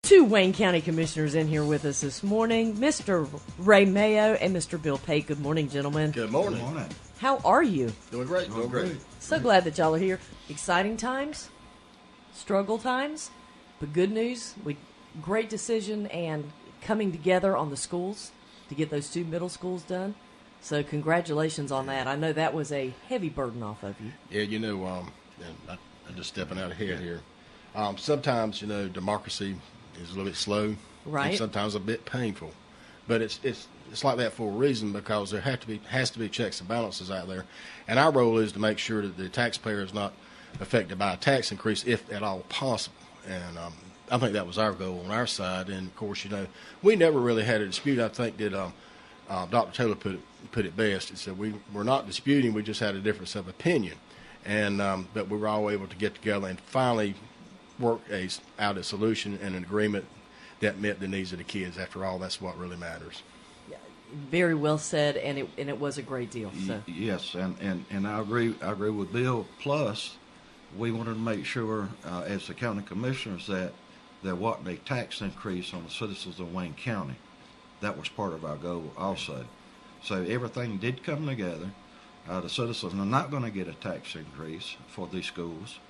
Two Wayne County Commissioners in here with us this morning, Mr. Ray Mayo and Mr. Bill Pate. Good morning, gentlemen. Good morning. Good morning. How are you? Doing great. Doing great. So glad that y'all are here. Exciting times, struggle times, but good news. Great decision and coming together on the schools to get those two middle schools done. So congratulations on that. I know that was a heavy burden off of you. Yeah, I'm just stepping out ahead here. Sometimes, democracy is a little bit slow, right? And sometimes a bit painful, but it's like that for a reason, because there has to be checks and balances out there, and our role is to make sure that the taxpayer is not affected by a tax increase, if at all possible. And I think that was our goal on our side. And of course, we never really had a dispute. I think that Dr. Taylor put it best. He said we're not disputing; we just had a difference of opinion, and but we were all able to get together and finally work out a solution and an agreement that met the needs of the kids. After all, that's what really matters. Yeah, very well said, and it was a great deal. So. Yes, and I agree with Bill. Plus, we wanted to make sure, as the county commissioners, that there wasn't a tax increase on the citizens of Wayne County. That was part of our goal also. So everything did come together. The citizens are not going to get a tax increase for these schools.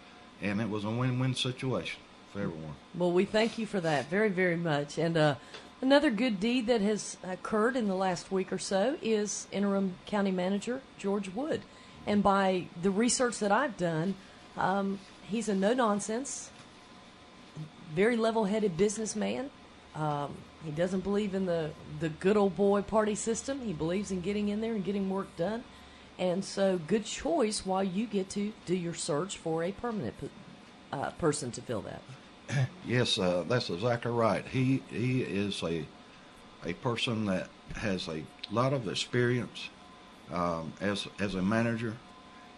And it was a win-win situation for everyone. Well, we thank you for that very, very much. And another good deed that has occurred in the last week or so is interim county manager George Wood. And by the research that I've done, he's a no-nonsense, very level-headed businessman. He doesn't believe in the good old boy party system. He believes in getting in there and getting work done. And so, good choice while you get to do your search for a permanent person to fill that. Yes, that's exactly right. He is a person that has a lot of experience as a manager,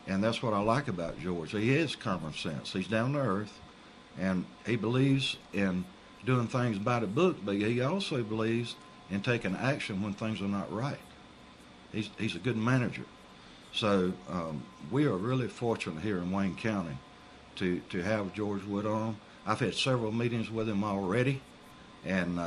and that's what I like about George. He is common sense. He's down to earth, and he believes in doing things by the book, but he also believes in taking action when things are not right. He's a good manager. So we are really fortunate here in Wayne County to have George Wood on. I've had several meetings with him already, and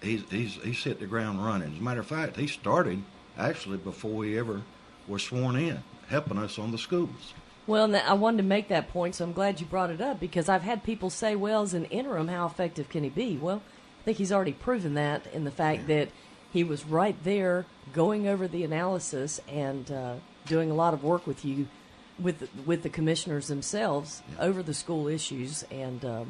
he's hit the ground running. As a matter of fact, he started actually before he ever was sworn in, helping us on the schools. Well, I wanted to make that point, so I'm glad you brought it up, because I've had people say, well, as an interim, how effective can he be? Well, I think he's already proven that in the fact that he was right there going over the analysis and doing a lot of work with you, with the commissioners themselves over the school issues. And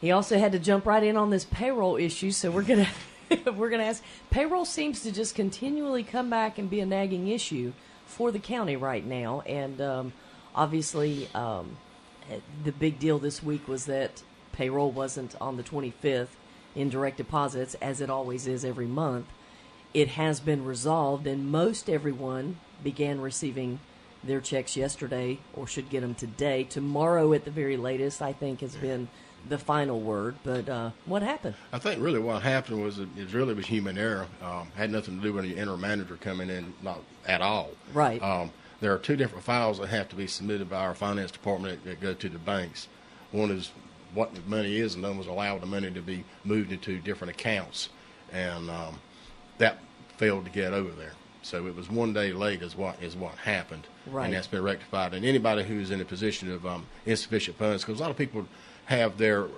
he also had to jump right in on this payroll issue, so we're gonna ask. Payroll seems to just continually come back and be a nagging issue for the county right now. And obviously the big deal this week was that payroll wasn't on the 25th in direct deposits, as it always is every month. It has been resolved, and most everyone began receiving their checks yesterday, or should get them today. Tomorrow at the very latest, I think, has been the final word. But what happened? I think really what happened was it really was human error. Had nothing to do with the interim manager coming in, not at all. Right. There are two different files that have to be submitted by our finance department that go to the banks. One is what the money is, and then was allowed the money to be moved into different accounts, and that failed to get over there. So it was one day late is what happened, right. And that's been rectified. And anybody who's in a position of insufficient funds, because a lot of people have their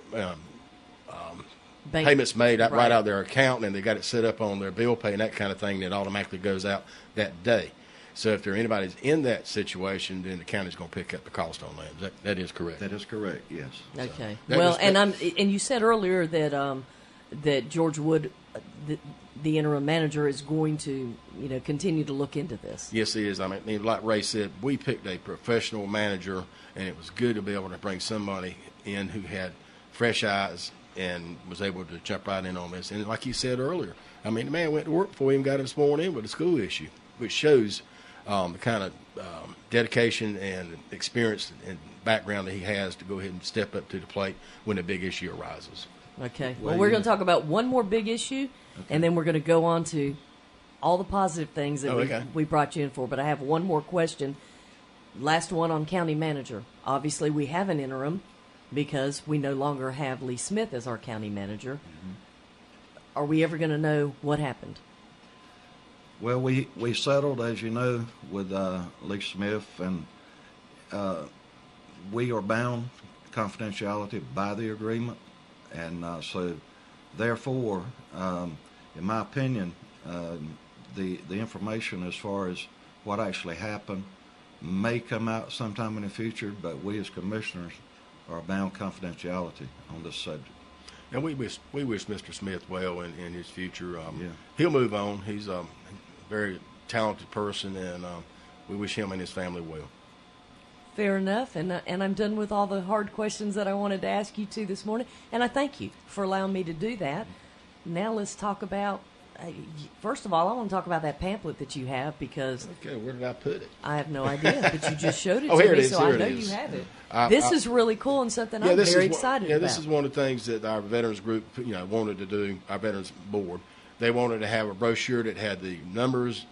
payments made right out of their account, and they got it set up on their bill pay and that kind of thing that automatically goes out that day. So if anybody's in that situation, then the county's going to pick up the cost on that. That is correct. That is correct. Yes. Okay. Well, and you said earlier that that George Wood, the interim manager, is going to continue to look into this. Yes, he is. I mean, like Ray said, we picked a professional manager, and it was good to be able to bring somebody in who had fresh eyes and was able to jump right in on this. And like you said earlier, I mean, the man went to work before he even got him sworn in with a school issue, which shows the kind of dedication and experience and background that he has to go ahead and step up to the plate when a big issue arises. Okay. Well, we're going to talk about one more big issue, and then we're going to go on to all the positive things that we brought you in for. But I have one more question. Last one on county manager. Obviously, we have an interim. because we no longer have Lee Smith as our county manager. Are we ever going to know what happened? Well, we settled, as you know, with Lee Smith, and we are bound confidentiality by the agreement, and so therefore, in my opinion, the information as far as what actually happened may come out sometime in the future, but we as commissioners are bound confidentiality on this subject. And we wish Mr. Smith well in his future. Yeah. He'll move on. He's a very talented person, and we wish him and his family well. Fair enough, and I'm done with all the hard questions that I wanted to ask you two this morning, and I thank you for allowing me to do that. Now let's talk about, first of all, I want to talk about that pamphlet that you have, because Okay, where did I put it? I have no idea, but you just showed it Oh, to here it me, is, so here I it know is. you have it. I- This is really cool and something I'm this very is excited yeah, about. this is one of the things that our veterans group, wanted to do. Our veterans board, they wanted to have a brochure that had the numbers,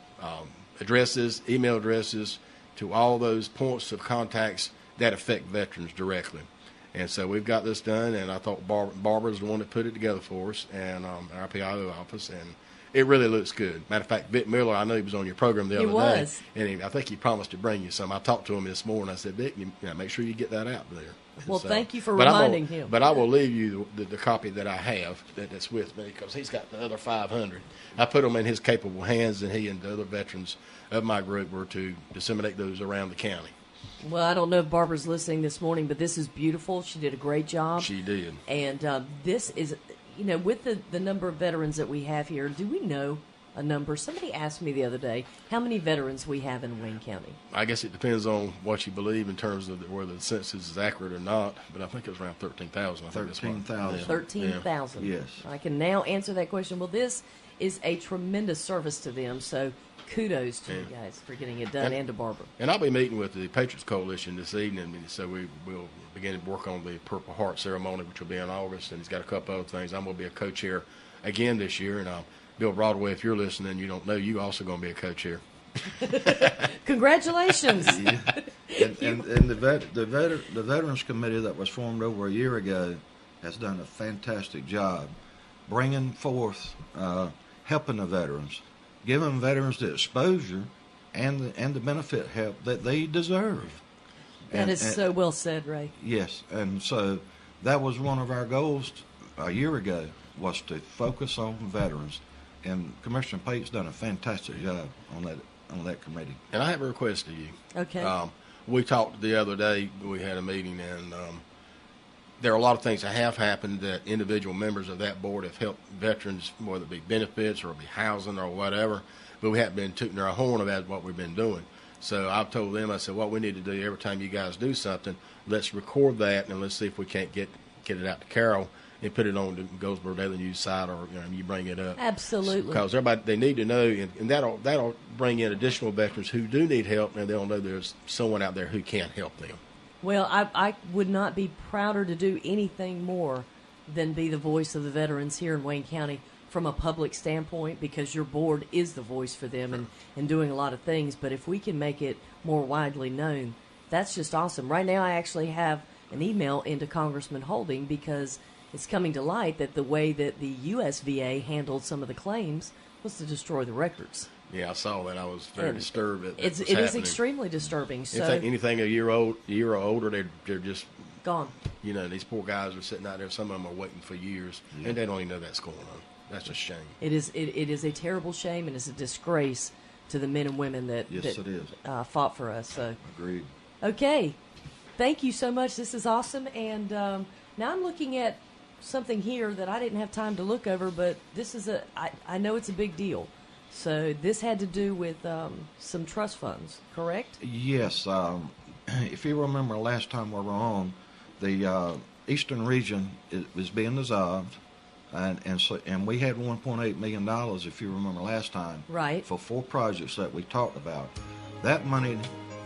addresses, email addresses to all those points of contacts that affect veterans directly. And so we've got this done, and I thought Barbara's the one that put it together for us, and our PIO office, and it really looks good. Matter of fact, Vic Miller, I know he was on your program the He other was. day, and I think he promised to bring you some. I talked to him this morning. I said, Vic, make sure you get that out there. Well, So- thank you for but reminding him. But I will leave you the copy that I have that's with me, because he's got the other 500. I put them in his capable hands, and he and the other veterans of my group were to disseminate those around the county. Well, I don't know if Barbara's listening this morning, but this is beautiful. She did a great job. She did. And this is, with the number of veterans that we have here, do we know a number? Somebody asked me the other day how many veterans we have in Wayne County. I guess it depends on what you believe in terms of whether the census is accurate or not, but I think it was around 13,000. 13,000. 13,000. Yes. I can now answer that question. Well, this is a tremendous service to them, so kudos to you guys for getting it done, and to Barbara. And I'll be meeting with the Patriots Coalition this evening, so we will begin to work on the Purple Heart ceremony, which will be in August, and he's got a couple other things. I'm going to be a co-chair again this year, and Bill Broadway, if you're listening, you don't know, you also going to be a co-chair. Congratulations. Yeah. And the Veterans Committee that was formed over a year ago has done a fantastic job bringing forth, helping the veterans, giving veterans the exposure and the benefit help that they deserve. That is so well said, Ray. Yes, and so that was one of our goals a year ago, was to focus on veterans, and Commissioner Pate's done a fantastic job on that committee. And I have a request to you. Okay. We talked the other day, we had a meeting, and there are a lot of things that have happened that individual members of that board have helped veterans, whether it be benefits or it be housing or whatever, but we haven't been tooting our horn about what we've been doing. So I've told them, I said, what we need to do every time you guys do something, let's record that, and let's see if we can't get it out to Carol and put it on the Goldsboro Daily News site, or you bring it up. Absolutely. Because everybody, they need to know, and that'll bring in additional veterans who do need help, and they'll know there's someone out there who can help them. Well, I would not be prouder to do anything more than be the voice of the veterans here in Wayne County from a public standpoint, because your board is the voice for them and doing a lot of things. But if we can make it more widely known, that's just awesome. Right now I actually have an email into Congressman Holding, because it's coming to light that the way that the USVA handled some of the claims was to destroy the records. Yeah, I saw that. I was very disturbed at It happening. is extremely disturbing. So Anything a year or older, they're just gone. These poor guys are sitting out there. Some of them are waiting for years, and they don't even know that's going on. That's a shame. It is a terrible shame, and it's a disgrace to the men and women that Yes, it is. Fought for us. So Agreed. okay, thank you so much. This is awesome. And now I'm looking at something here that I didn't have time to look over, but this is I know it's a big deal. So this had to do with some trust funds, correct? Yes. If you remember last time we were on, the Eastern region was being dissolved, and we had $1.8 million, if you remember last time, Right. for 4 projects that we talked about. That money,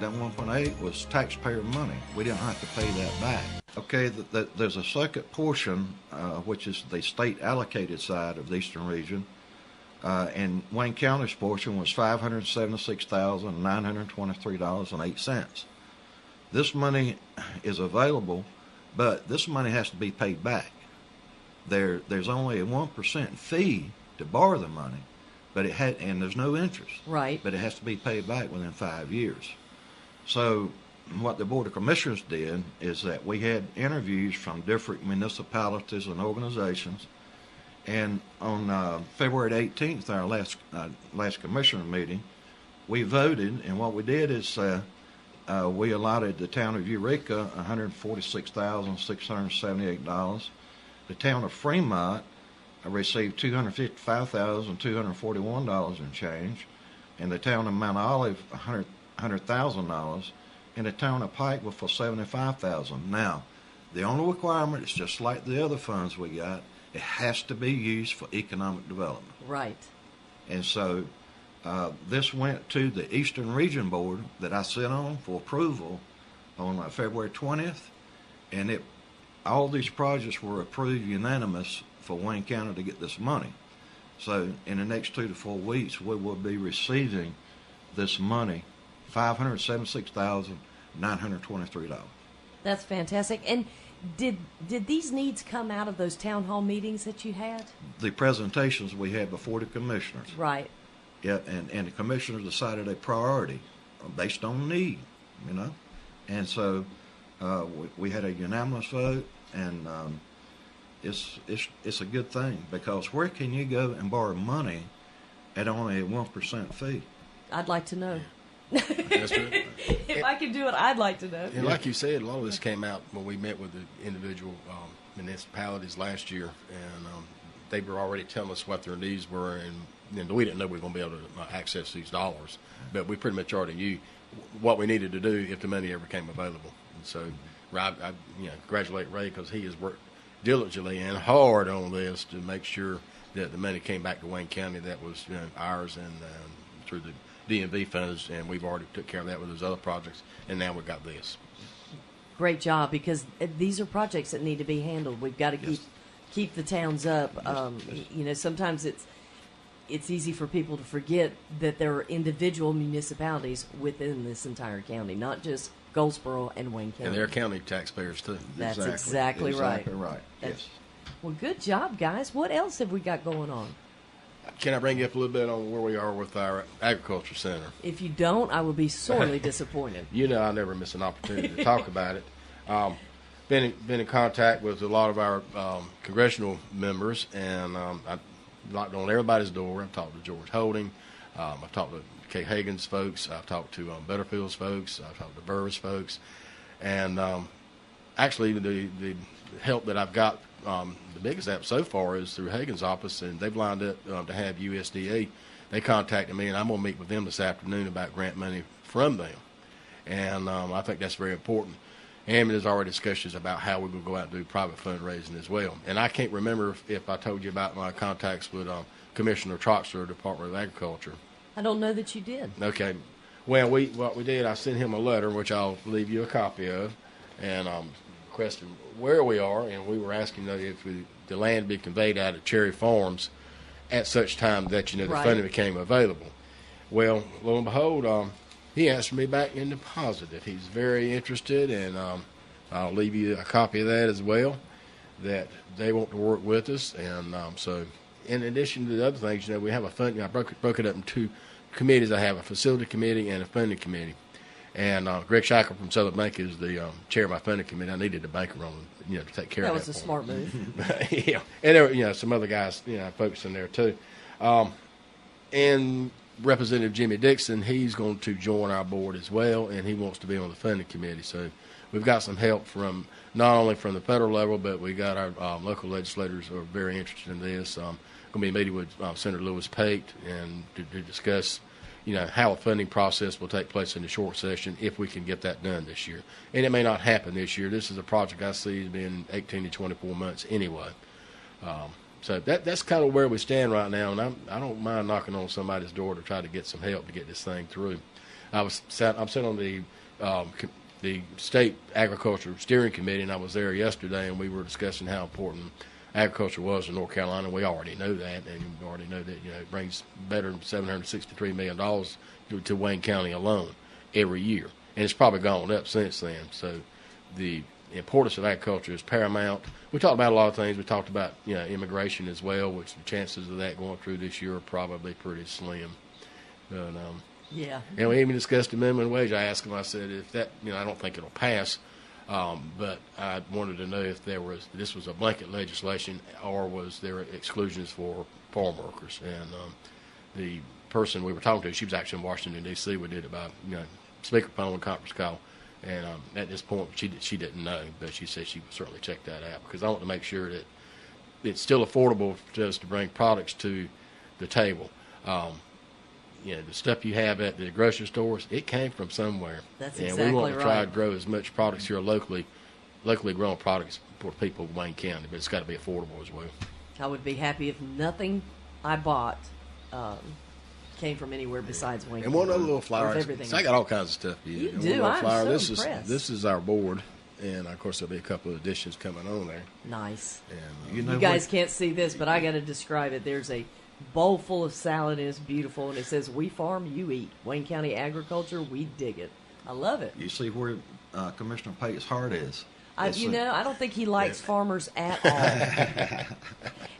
that 1.8, was taxpayer money. We didn't have to pay that back. Okay, there's a second portion, which is the state allocated side of the Eastern region. And Wayne County's portion was $576,923.08. This money is available, But this money has to be paid back. There's only a 1% fee to borrow the money, but and there's no interest. Right. But it has to be paid back within 5 years. So what the Board of Commissioners did is that we had interviews from different municipalities and organizations, and on February 18th, our last commissioner meeting, we voted, and what we did is we allotted the town of Eureka $146,678. The town of Fremont received $255,241 in change, and the town of Mount Olive $100,000, and the town of Pikeville for $75,000. Now, the only requirement is just like the other funds we got; it has to be used for economic development. Right. And so this went to the Eastern Region Board that I sit on for approval on February 20th, and all these projects were approved unanimous for Wayne County to get this money. So in the next 2 to 4 weeks, we will be receiving this money, $576,923. That's fantastic. And did these needs come out of those town hall meetings that you had? The presentations we had before the commissioners. Right. Yeah, and the commissioners decided a priority based on need, And so we had a unanimous vote, and it's a good thing, because where can you go and borrow money at only a 1% fee? I'd like to know. That's right. If I could do it, I'd like to know. And like you said, a lot of this came out when we met with the individual municipalities last year, and they were already telling us what their needs were, and we didn't know we were going to be able to access these dollars, but we pretty much already knew what we needed to do if the money ever came available. And so I congratulate Ray, because he has worked diligently and hard on this to make sure that the money came back to Wayne County that was ours, and through the DMV funds, and we've already took care of that with those other projects, and now we've got this. Great job, because these are projects that need to be handled. We've got to keep the towns up. Sometimes it's easy for people to forget that there are individual municipalities within this entire county, not just Goldsboro and Wayne County. And they're county taxpayers too. That's exactly right. Exactly right. Yes. Well, good job, guys. What else have we got going on? Can I bring you up a little bit on where we are with our agriculture center? If you don't, I will be sorely disappointed. I never miss an opportunity to talk about it. Been in contact with a lot of our congressional members, and I knocked on everybody's door. I've talked to George Holding. I've talked to Kay Hagan's folks. I've talked to Butterfield's folks. I've talked to Burris folks. And actually, the help that I've got, the biggest help so far is through Hagan's office, and they've lined up to have USDA. They contacted me, and I'm going to meet with them this afternoon about grant money from them. And I think that's very important. And there's already discussions about how we're going to go out and do private fundraising as well. And I can't remember if I told you about my contacts with Commissioner Troxler, Department of Agriculture. I don't know that you did. Okay. Well, what we did, I sent him a letter, which I'll leave you a copy of, and requesting where we are, and we were asking if the land be conveyed out of Cherry Farms at such time that the funding became available. Well, lo and behold, he answered me back in the positive. He's very interested, and I'll leave you a copy of that as well, that they want to work with us. And so in addition to the other things, we have a funding. I broke it up in two committees. I have a facility committee and a funding committee. And Greg Shackle from Southern Bank is the chair of my funding committee. I needed a banker on, to take care of that. That was a smart move. Yeah, and there were, some other guys, folks in there too. And Representative Jimmy Dixon, he's going to join our board as well, and he wants to be on the funding committee. So we've got some help from not only from the federal level, but we got our local legislators who are very interested in this. Going to be meeting with Senator Lewis Pate and to discuss, how a funding process will take place in the short session if we can get that done this year. And it may not happen this year. This is a project I see as being 18 to 24 months anyway. So that's kind of where we stand right now, and I don't mind knocking on somebody's door to try to get some help to get this thing through. I'm sitting on the state agriculture steering committee, and I was there yesterday, and we were discussing how important agriculture was in North Carolina. We already know that, and we already know that it brings better than $763 million to Wayne County alone every year, and it's probably gone up since then. So the the importance of agriculture is paramount. We talked about a lot of things. We talked about immigration as well, which the chances of that going through this year are probably pretty slim. But, Yeah. and we even discussed the minimum wage. I asked him, I said, if that, I don't think it'll pass, but I wanted to know if this was a blanket legislation or was there exclusions for farm workers. And the person we were talking to, she was actually in Washington, D.C. We did about, speakerphone conference call. And at this point, she didn't know, but she said she would certainly check that out because I want to make sure that it's still affordable for us to bring products to the table. The stuff you have at the grocery stores, it came from somewhere. That's and exactly right. we want to try to grow as much products here locally grown products for people of Wayne County, but it's got to be affordable as well. I would be happy if nothing I bought came from anywhere besides Wayne. And one other little flower. Everything. So I got all kinds of stuff. You and do. One I'm flower. so impressed. This is our board, and of course there'll be a couple of additions coming on there. Nice. And You guys can't see this, but I got to describe it. There's a bowl full of salad, and it's beautiful, and it says, "We farm, you eat. Wayne County agriculture, we dig it." I love it. You see where Commissioner Pate's heart is. I don't think he likes farmers at all.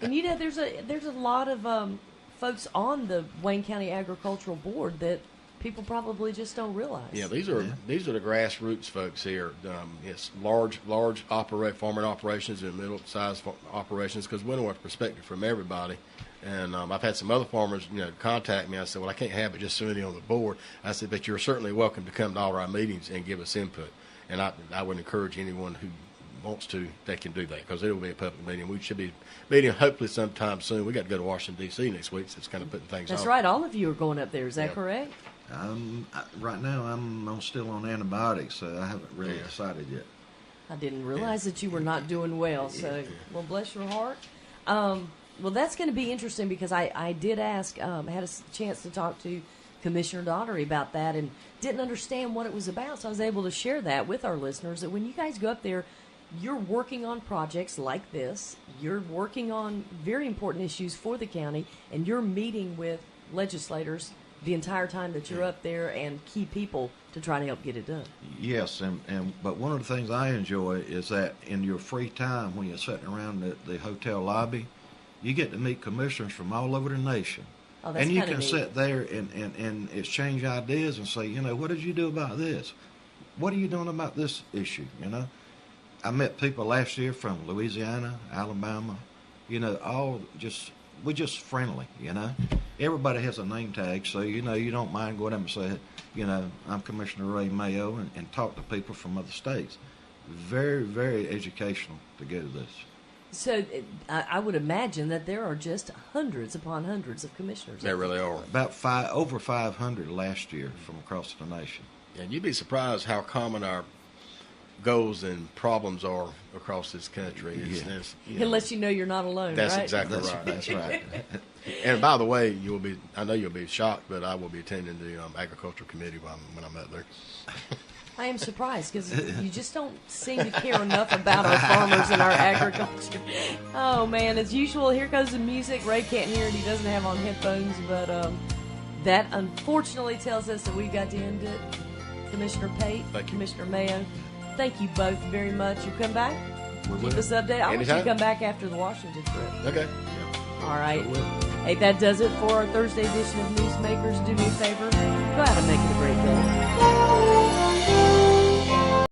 And there's a lot of folks on the Wayne County Agricultural Board that people probably just don't realize. Yeah, these are the grassroots folks here. It's large farming operations and middle-sized operations because we want perspective from everybody. And I've had some other farmers, contact me. I said, well, I can't have it just somebody on the board. I said, but you're certainly welcome to come to all our meetings and give us input. And I would encourage anyone who wants to, they can do that because it will be a public meeting. We should be meeting hopefully sometime soon. We got to go to Washington, D.C. next week, so it's kind of putting things That's off. right. All of you are going up there. Is that correct? Right now, I'm still on antibiotics, so I haven't really decided yet. I didn't realize that you were not doing well. So, well, bless your heart. Well, that's going to be interesting because I did ask, had a chance to talk to Commissioner Daugherty about that and didn't understand what it was about. So I was able to share that with our listeners that when you guys go up there, you're working on projects like this. You're working on very important issues for the county, and you're meeting with legislators the entire time that you're up there and key people to try to help get it done. Yes, but one of the things I enjoy is that in your free time when you're sitting around the hotel lobby, you get to meet commissioners from all over the nation. Oh, that's and you kinda can neat. sit there and exchange ideas and say, what did you do about this? What are you doing about this issue, I met people last year from Louisiana, Alabama, we're just friendly, Everybody has a name tag, so, you don't mind going up and say, I'm Commissioner Ray Mayo and talk to people from other states. Very, very educational to go to this. So I would imagine that there are just hundreds upon hundreds of commissioners. There really are. About over 500 last year from across the nation. And you'd be surprised how common our goals and problems are across this country. It lets you know you're not alone, that's right? exactly right. That's right. And by the way, I know you'll be shocked, but I will be attending the agricultural committee when I'm up there. I am surprised because you just don't seem to care enough about our farmers and our agriculture. Oh, man. As usual, here goes the music. Ray can't hear it. He doesn't have on headphones, but that unfortunately tells us that we've got to end it. Commissioner Pate, Commissioner Mayo, thank you both very much. You come back? Keep us updated. I want you to come back after the Washington trip. Okay. All right. Hey, that does it for our Thursday edition of Newsmakers. Do me a favor. Go out and make it a great day.